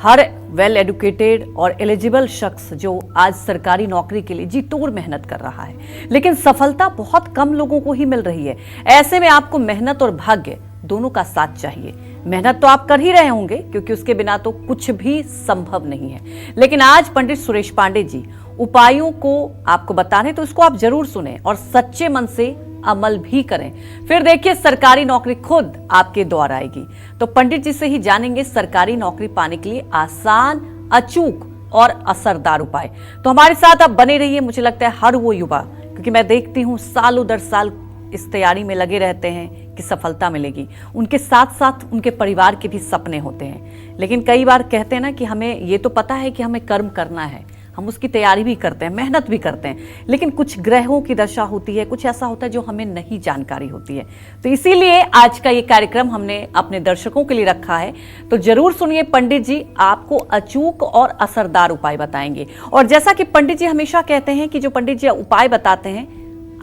हर well educated और eligible शख्स जो आज सरकारी नौकरी के लिए जी तोड़ मेहनत कर रहा है, लेकिन सफलता बहुत कम लोगों को ही मिल रही है। ऐसे में आपको मेहनत और भाग्य दोनों का साथ चाहिए। मेहनत तो आप कर ही रहे होंगे, क्योंकि उसके बिना तो कुछ भी संभव नहीं है। लेकिन आज पंडित सुरेश पांडे जी उपायों को आपको बता रहे हैं, तो इसको आप जरूर सुने और सच्चे मन से अमल भी करें। फिर देखिए सरकारी नौकरी खुद आपके द्वार आएगी। तो पंडित जी से ही जानेंगे सरकारी नौकरी पाने के लिए आसान, अचूक और असरदार उपाय। तो हमारे साथ आप बने रहिए। मुझे लगता है हर वो युवा, क्योंकि मैं देखती हूं सालों दर साल इस तैयारी में लगे रहते हैं कि सफलता मिलेगी, उनके साथ साथ उनके परिवार के भी सपने होते हैं। लेकिन कई बार कहते हैं ना कि हमें ये तो पता है कि हमें कर्म करना है, हम उसकी तैयारी भी करते हैं, मेहनत भी करते हैं, लेकिन कुछ ग्रहों की दशा होती है, कुछ ऐसा होता है जो हमें नहीं जानकारी होती है। तो इसीलिए आज का ये कार्यक्रम हमने अपने दर्शकों के लिए रखा है। तो जरूर सुनिए, पंडित जी आपको अचूक और असरदार उपाय बताएंगे। और जैसा कि पंडित जी हमेशा कहते हैं कि जो पंडित जी उपाय बताते हैं,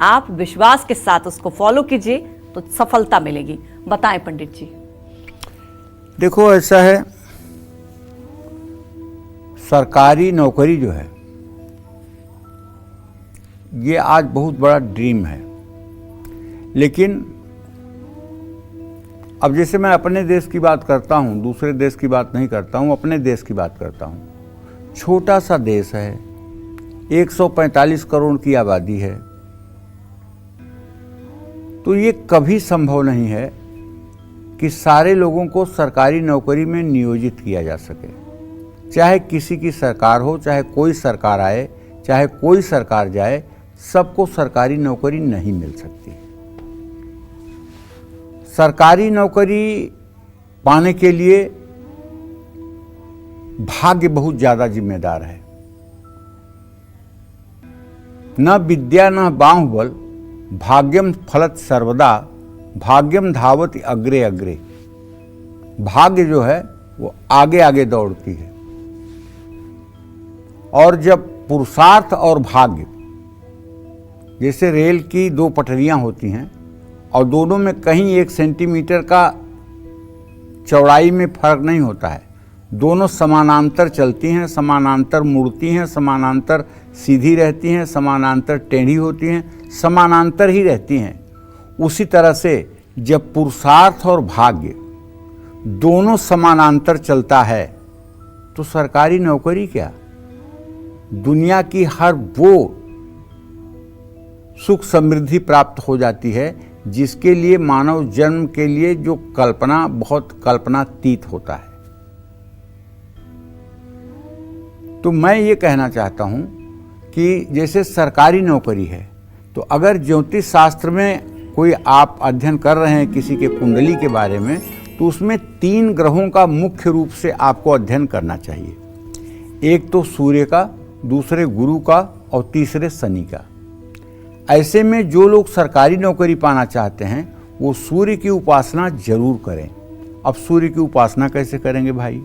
आप विश्वास के साथ उसको फॉलो कीजिए तो सफलता मिलेगी। बताएं पंडित जी। देखो, ऐसा है, सरकारी नौकरी जो है ये आज बहुत बड़ा ड्रीम है। लेकिन अब जैसे मैं अपने देश की बात करता हूँ, दूसरे देश की बात नहीं करता हूँ, अपने देश की बात करता हूँ। छोटा सा देश है, 145 करोड़ की आबादी है। तो ये कभी संभव नहीं है कि सारे लोगों को सरकारी नौकरी में नियोजित किया जा सके। चाहे किसी की सरकार हो, चाहे कोई सरकार आए, चाहे कोई सरकार जाए, सबको सरकारी नौकरी नहीं मिल सकती। सरकारी नौकरी पाने के लिए भाग्य बहुत ज्यादा जिम्मेदार है। न विद्या न बाहुबल, भाग्यम फलत सर्वदा, भाग्यम धावति अग्रे अग्रे। भाग्य जो है वो आगे आगे दौड़ती है। और जब पुरुषार्थ और भाग्य, जैसे रेल की दो पटरियां होती हैं और दोनों में कहीं 1 सेंटीमीटर का चौड़ाई में फर्क नहीं होता है, दोनों समानांतर चलती हैं, समानांतर मुड़ती हैं, समानांतर सीधी रहती हैं, समानांतर टेढ़ी होती हैं, समानांतर ही रहती हैं। उसी तरह से जब पुरुषार्थ और भाग्य दोनों समानांतर चलता है तो सरकारी नौकरी क्या, दुनिया की हर वो सुख समृद्धि प्राप्त हो जाती है जिसके लिए मानव जन्म के लिए जो कल्पना बहुत कल्पनातीत होता है। तो मैं ये कहना चाहता हूं कि जैसे सरकारी नौकरी है, तो अगर ज्योतिष शास्त्र में कोई आप अध्ययन कर रहे हैं किसी के कुंडली के बारे में, तो उसमें 3 ग्रहों का मुख्य रूप से आपको अध्ययन करना चाहिए। एक तो सूर्य का, दूसरे गुरु का और तीसरे शनि का। ऐसे में जो लोग सरकारी नौकरी पाना चाहते हैं वो सूर्य की उपासना जरूर करें। अब सूर्य की उपासना कैसे करेंगे भाई?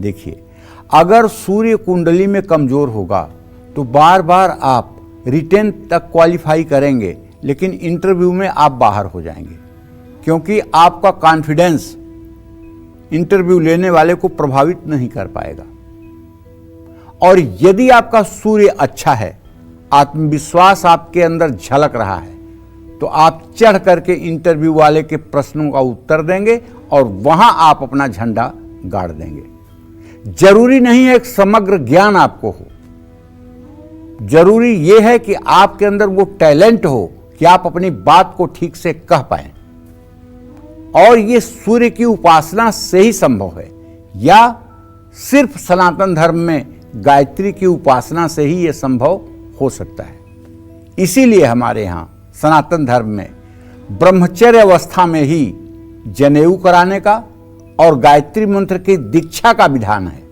देखिए, अगर सूर्य कुंडली में कमजोर होगा तो बार बार आप रिटेन तक क्वालिफाई करेंगे, लेकिन इंटरव्यू में आप बाहर हो जाएंगे, क्योंकि आपका कॉन्फिडेंस इंटरव्यू लेने वाले को प्रभावित नहीं कर पाएगा। और यदि आपका सूर्य अच्छा है, आत्मविश्वास आपके अंदर झलक रहा है, तो आप चढ़ करके इंटरव्यू वाले के प्रश्नों का उत्तर देंगे और वहां आप अपना झंडा गाड़ देंगे। जरूरी नहीं है एक समग्र ज्ञान आपको हो, जरूरी यह है कि आपके अंदर वो टैलेंट हो कि आप अपनी बात को ठीक से कह पाएं। और ये सूर्य की उपासना से ही संभव है, या सिर्फ सनातन धर्म में गायत्री की उपासना से ही यह संभव हो सकता है। इसीलिए हमारे यहां सनातन धर्म में ब्रह्मचर्य अवस्था में ही जनेऊ कराने का और गायत्री मंत्र की दीक्षा का विधान है।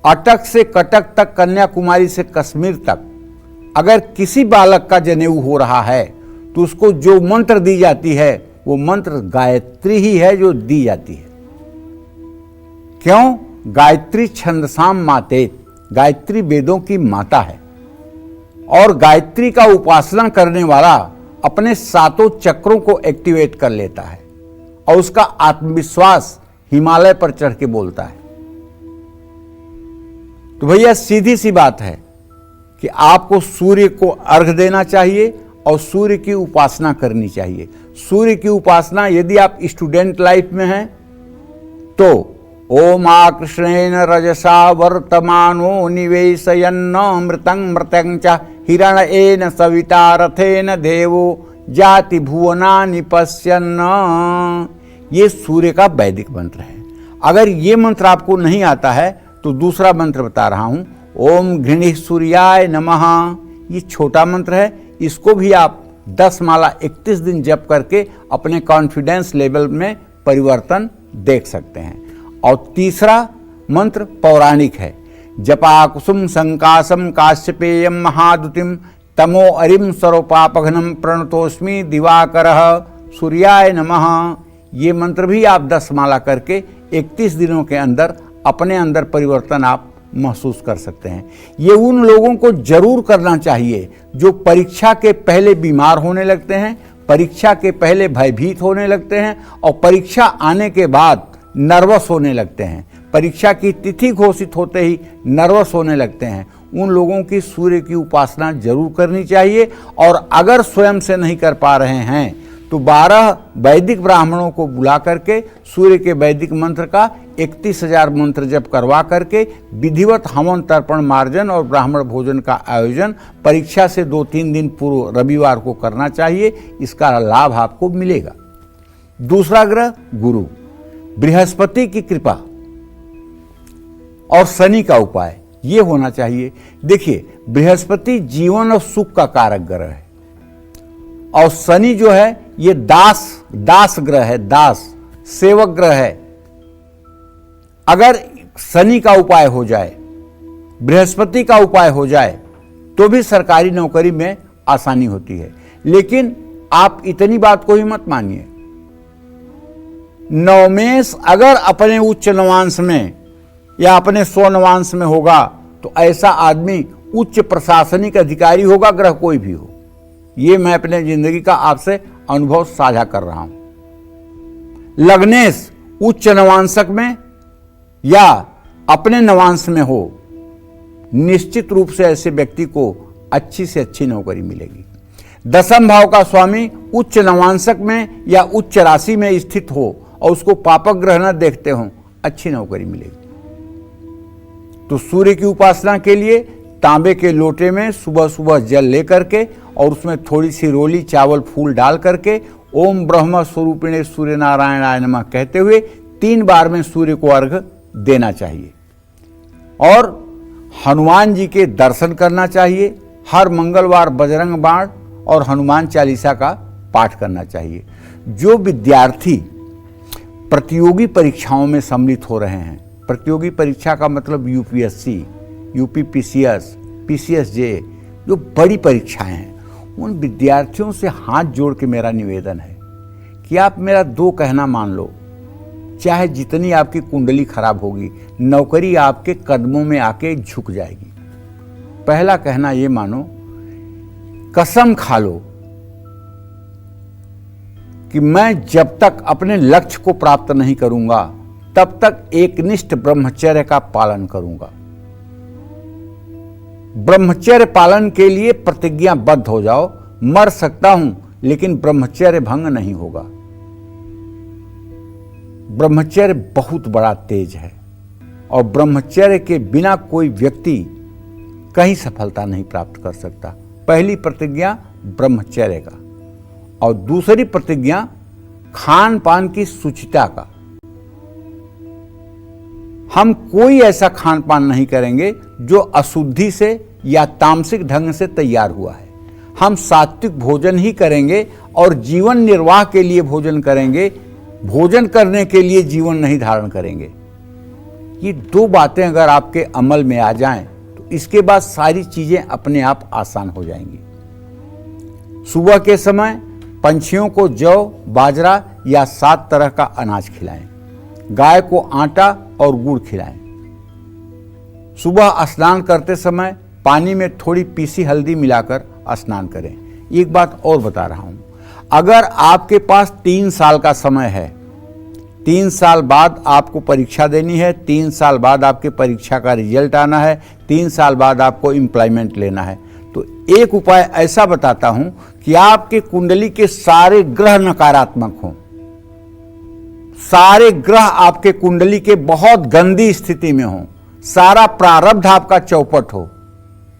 अटक से कटक तक, कन्याकुमारी से कश्मीर तक अगर किसी बालक का जनेऊ हो रहा है तो उसको जो मंत्र दी जाती है वो मंत्र गायत्री ही है जो दी जाती है। क्यों? गायत्री छंदसाम मातेत, गायत्री वेदों की माता है। और गायत्री का उपासना करने वाला अपने 7 चक्रों को एक्टिवेट कर लेता है और उसका आत्मविश्वास हिमालय पर चढ़ के बोलता है। तो भैया सीधी सी बात है कि आपको सूर्य को अर्घ देना चाहिए और सूर्य की उपासना करनी चाहिए। सूर्य की उपासना यदि आप स्टूडेंट लाइफ में हैं तो ओम आकृष्णेन रजसा वर्तमानो निवेशयन्न मृतं मृतं च हिरणेन सविता रथेन देवो जाति भुवनानि पश्यन्न। ये सूर्य का वैदिक मंत्र है। अगर ये मंत्र आपको नहीं आता है तो दूसरा मंत्र बता रहा हूं, ओम घृणि सूर्याय नमः। ये छोटा मंत्र है, इसको भी आप 10 माला 31 दिन जप करके अपने कॉन्फिडेंस लेवल में परिवर्तन देख सकते हैं। और तीसरा मंत्र पौराणिक है, जपा कुसुम संकासम काश्यपेयम महादुतिम तमो अरिम सर्वपापघ्नम प्रणतोस्मि दिवाकरः सूर्याय नमः। ये मंत्र भी आप 10 माला करके 31 दिनों के अंदर अपने अंदर परिवर्तन आप महसूस कर सकते हैं। ये उन लोगों को जरूर करना चाहिए जो परीक्षा के पहले बीमार होने लगते हैं, परीक्षा के पहले भयभीत होने लगते हैं और परीक्षा आने के बाद नर्वस होने लगते हैं, परीक्षा की तिथि घोषित होते ही नर्वस होने लगते हैं। उन लोगों की सूर्य की उपासना जरूर करनी चाहिए। और अगर स्वयं से नहीं कर पा रहे हैं तो 12 वैदिक ब्राह्मणों को बुला करके सूर्य के वैदिक मंत्र का 31,000 मंत्र जप करवा करके विधिवत हवन तर्पण मार्जन और ब्राह्मण भोजन का आयोजन परीक्षा से 2-3 दिन पूर्व रविवार को करना चाहिए। इसका लाभ आपको मिलेगा। दूसरा ग्रह गुरु, बृहस्पति की कृपा और शनि का उपाय ये होना चाहिए। देखिए, बृहस्पति जीवन और सुख का कारक ग्रह है और शनि जो है ये दास ग्रह है, दास सेवक ग्रह है। अगर शनि का उपाय हो जाए, बृहस्पति का उपाय हो जाए तो भी सरकारी नौकरी में आसानी होती है। लेकिन आप इतनी बात को ही मत मानिए, नवमेश अगर अपने उच्च नवांश में या अपने स्वनवांश में होगा तो ऐसा आदमी उच्च प्रशासनिक अधिकारी होगा, ग्रह कोई भी हो। ये मैं अपने जिंदगी का आपसे अनुभव साझा कर रहा हूं। लग्नेश उच्च नवांशक में या अपने नवांश में हो, निश्चित रूप से ऐसे व्यक्ति को अच्छी से अच्छी नौकरी मिलेगी। दशम भाव का स्वामी उच्च नवांशक में या उच्च राशि में स्थित हो और उसको पापक ग्रह न देखते हो, अच्छी नौकरी मिलेगी। तो सूर्य की उपासना के लिए तांबे के लोटे में सुबह सुबह जल लेकर के और उसमें थोड़ी सी रोली चावल फूल डाल करके ओम ब्रह्म स्वरूपिणे सूर्य नारायणाय नमः कहते हुए 3 बार में सूर्य को अर्घ देना चाहिए। और हनुमान जी के दर्शन करना चाहिए। हर मंगलवार बजरंग बाण और हनुमान चालीसा का पाठ करना चाहिए। जो विद्यार्थी प्रतियोगी परीक्षाओं में सम्मिलित हो रहे हैं, प्रतियोगी परीक्षा का मतलब यूपीएससी, यूपीपीसीएस, पीसीएसजे, जो बड़ी परीक्षाएं हैं, उन विद्यार्थियों से हाथ जोड़ के मेरा निवेदन है कि आप मेरा 2 कहना मान लो। चाहे जितनी आपकी कुंडली खराब होगी, नौकरी आपके कदमों में आके झुक जाएगी। पहला कहना ये मानो, कसम खा लो कि मैं जब तक अपने लक्ष्य को प्राप्त नहीं करूंगा तब तक एकनिष्ठ ब्रह्मचर्य का पालन करूंगा। ब्रह्मचर्य पालन के लिए प्रतिज्ञाबद्ध हो जाओ। मर सकता हूं लेकिन ब्रह्मचर्य भंग नहीं होगा। ब्रह्मचर्य बहुत बड़ा तेज है और ब्रह्मचर्य के बिना कोई व्यक्ति कहीं सफलता नहीं प्राप्त कर सकता। पहली प्रतिज्ञा ब्रह्मचर्य का और दूसरी प्रतिज्ञा खान पान की शुचिता का। हम कोई ऐसा खान पान नहीं करेंगे जो अशुद्धि से या तामसिक ढंग से तैयार हुआ है। हम सात्विक भोजन ही करेंगे और जीवन निर्वाह के लिए भोजन करेंगे, भोजन करने के लिए जीवन नहीं धारण करेंगे। ये 2 बातें अगर आपके अमल में आ जाएं तो इसके बाद सारी चीजें अपने आप आसान हो जाएंगी। सुबह के समय पंछियों को जौ, बाजरा या 7 तरह का अनाज खिलाएं। गाय को आटा और गुड़ खिलाएं। सुबह स्नान करते समय पानी में थोड़ी पीसी हल्दी मिलाकर स्नान करें। एक बात और बता रहा हूं, अगर आपके पास 3 साल का समय है, 3 साल बाद आपको परीक्षा देनी है, 3 साल बाद आपके परीक्षा का रिजल्ट आना है, 3 साल बाद आपको एम्प्लॉयमेंट लेना है। तो एक उपाय ऐसा बताता हूं कि आपके कुंडली के सारे ग्रह नकारात्मक हों, सारे ग्रह आपके कुंडली के बहुत गंदी स्थिति में हों, सारा प्रारब्ध आपका चौपट हो।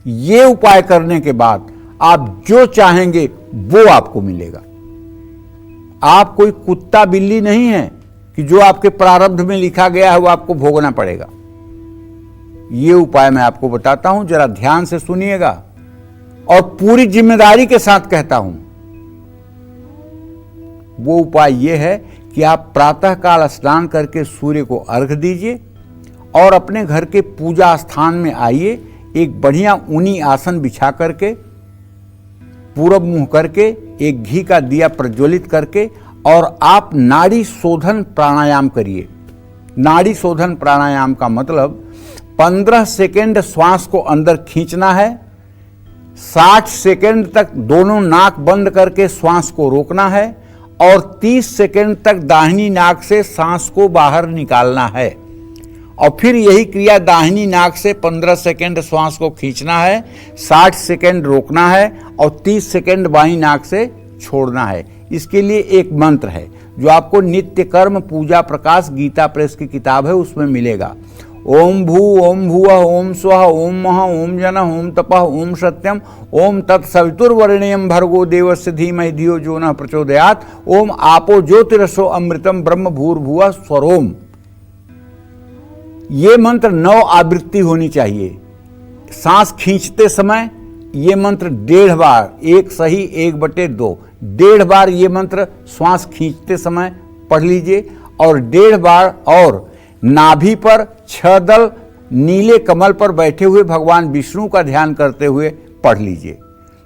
ये उपाय करने के बाद आप जो चाहेंगे वो आपको मिलेगा। आप कोई कुत्ता बिल्ली नहीं है कि जो आपके प्रारब्ध में लिखा गया है वो आपको भोगना पड़ेगा। ये उपाय मैं आपको बताता हूं, जरा ध्यान से सुनिएगा और पूरी जिम्मेदारी के साथ कहता हूं। वो उपाय ये है कि आप प्रातःकाल स्नान करके सूर्य को अर्घ दीजिए और अपने घर के पूजा स्थान में आइए, एक बढ़िया ऊनी आसन बिछा करके, पूरब मुंह करके, एक घी का दिया प्रज्वलित करके और आप नाड़ी शोधन प्राणायाम करिए। नाड़ी शोधन प्राणायाम का मतलब 15 सेकेंड श्वास को अंदर खींचना है, 60 सेकेंड तक दोनों नाक बंद करके श्वास को रोकना है और 30 सेकेंड तक दाहिनी नाक से सांस को बाहर निकालना है और फिर यही क्रिया दाहिनी नाक से 15 सेकेंड श्वास को खींचना है, 60 सेकेंड रोकना है और 30 सेकेंड बाईं नाक से छोड़ना है। इसके लिए एक मंत्र है जो आपको नित्य कर्म पूजा प्रकाश गीता प्रेस की किताब है उसमें मिलेगा। ओम भू ओम भुवः ओम स्वः ओम मः ओम जनः ओम तपः ओम सत्यम ओम तत्सवितुर्वरेण्यं भर्गो देवस्य धीमहि धियो जो नः प्रचोदयात् ओम आपो ज्योतिरसो अमृतम ब्रह्म भूर्भुवः स्वरोम। ये मंत्र 9 आवृत्ति होनी चाहिए। सांस खींचते समय ये मंत्र 1.5 बार, 1 सही 1/2, 1.5 बार ये मंत्र श्वास खींचते समय पढ़ लीजिए और 1.5 बार और नाभि पर 6 दल नीले कमल पर बैठे हुए भगवान विष्णु का ध्यान करते हुए पढ़ लीजिए।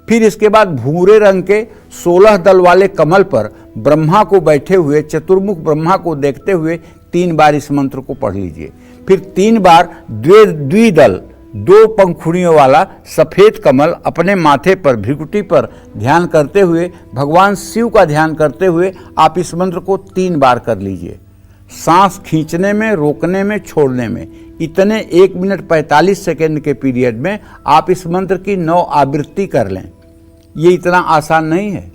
फिर इसके बाद भूरे रंग के 16 दल वाले कमल पर ब्रह्मा को बैठे हुए, चतुर्मुख ब्रह्मा को देखते हुए 3 बार इस मंत्र को पढ़ लीजिए। फिर 3 बार द्विदल 2 पंखुड़ियों वाला सफेद कमल अपने माथे पर, भ्रिकुटी पर ध्यान करते हुए, भगवान शिव का ध्यान करते हुए आप इस मंत्र को 3 बार कर लीजिए। सांस खींचने में, रोकने में, छोड़ने में, इतने 1 मिनट 45 सेकेंड के पीरियड में आप इस मंत्र की 9 आवृत्ति कर लें। ये इतना आसान नहीं है,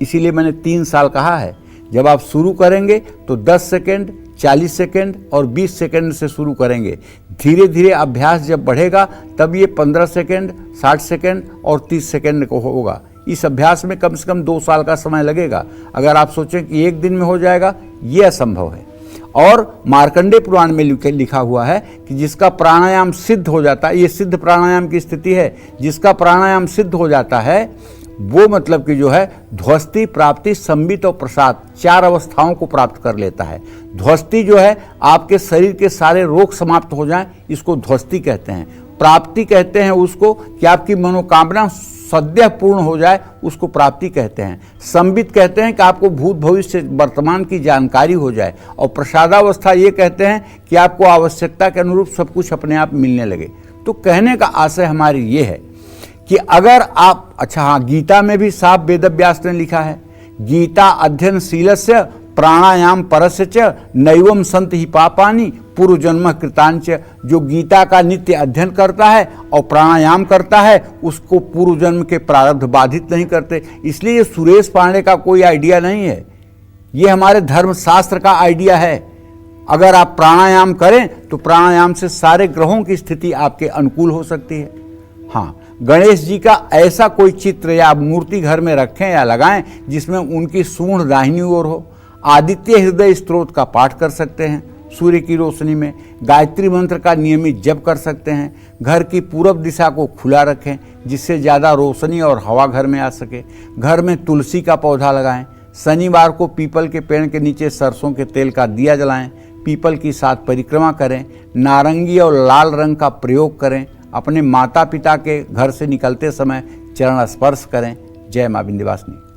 इसीलिए मैंने 3 साल कहा है। जब आप शुरू करेंगे तो 10 सेकेंड, 40 सेकेंड और 20 सेकेंड से शुरू करेंगे। धीरे धीरे अभ्यास जब बढ़ेगा तब ये 15 सेकेंड, 60 सेकेंड और 30 सेकेंड को होगा। इस अभ्यास में कम से कम 2 साल का समय लगेगा। अगर आप सोचें कि 1 दिन में हो जाएगा, ये असंभव है। और मार्कंडेय पुराण में लिखा हुआ है कि जिसका प्राणायाम सिद्ध हो जाता है, ये सिद्ध प्राणायाम की स्थिति है, जिसका प्राणायाम सिद्ध हो जाता है वो मतलब कि जो है ध्वस्ति, प्राप्ति, संबित और प्रसाद 4 अवस्थाओं को प्राप्त कर लेता है। ध्वस्ति जो है आपके शरीर के सारे रोग समाप्त हो जाएं, इसको ध्वस्ति कहते हैं। प्राप्ति कहते हैं उसको कि आपकी मनोकामना सद्य पूर्ण हो जाए, उसको प्राप्ति कहते हैं। संबित कहते हैं कि आपको भूत भविष्य वर्तमान की जानकारी हो जाए और प्रसादावस्था ये कहते हैं कि आपको आवश्यकता के अनुरूप सब कुछ अपने आप मिलने लगे। तो कहने का आशय हमारी ये है कि अगर आप, अच्छा हाँ, गीता में भी साफ वेदव्यास ने लिखा है, गीता अध्ययनशीलस्य प्राणायाम परस्य च नैवम संत ही पापानि पूर्व जन्म कृतांच। जो गीता का नित्य अध्ययन करता है और प्राणायाम करता है उसको पूर्व जन्म के प्रारब्ध बाधित नहीं करते। इसलिए ये सुरेश पांडे का कोई आइडिया नहीं है, ये हमारे धर्मशास्त्र का आइडिया है। अगर आप प्राणायाम करें तो प्राणायाम से सारे ग्रहों की स्थिति आपके अनुकूल हो सकती है। हाँ, गणेश जी का ऐसा कोई चित्र या मूर्ति घर में रखें या लगाएं जिसमें उनकी सूंड दाहिनी ओर हो। आदित्य हृदय स्तोत्र का पाठ कर सकते हैं सूर्य की रोशनी में। गायत्री मंत्र का नियमित जप कर सकते हैं। घर की पूरब दिशा को खुला रखें जिससे ज़्यादा रोशनी और हवा घर में आ सके। घर में तुलसी का पौधा लगाएं। शनिवार को पीपल के पेड़ के नीचे सरसों के तेल का दिया जलाएं। पीपल की 7 परिक्रमा करें। नारंगी और लाल रंग का प्रयोग करें। अपने माता पिता के घर से निकलते समय चरण स्पर्श करें। जय मां विंध्यवासिनी।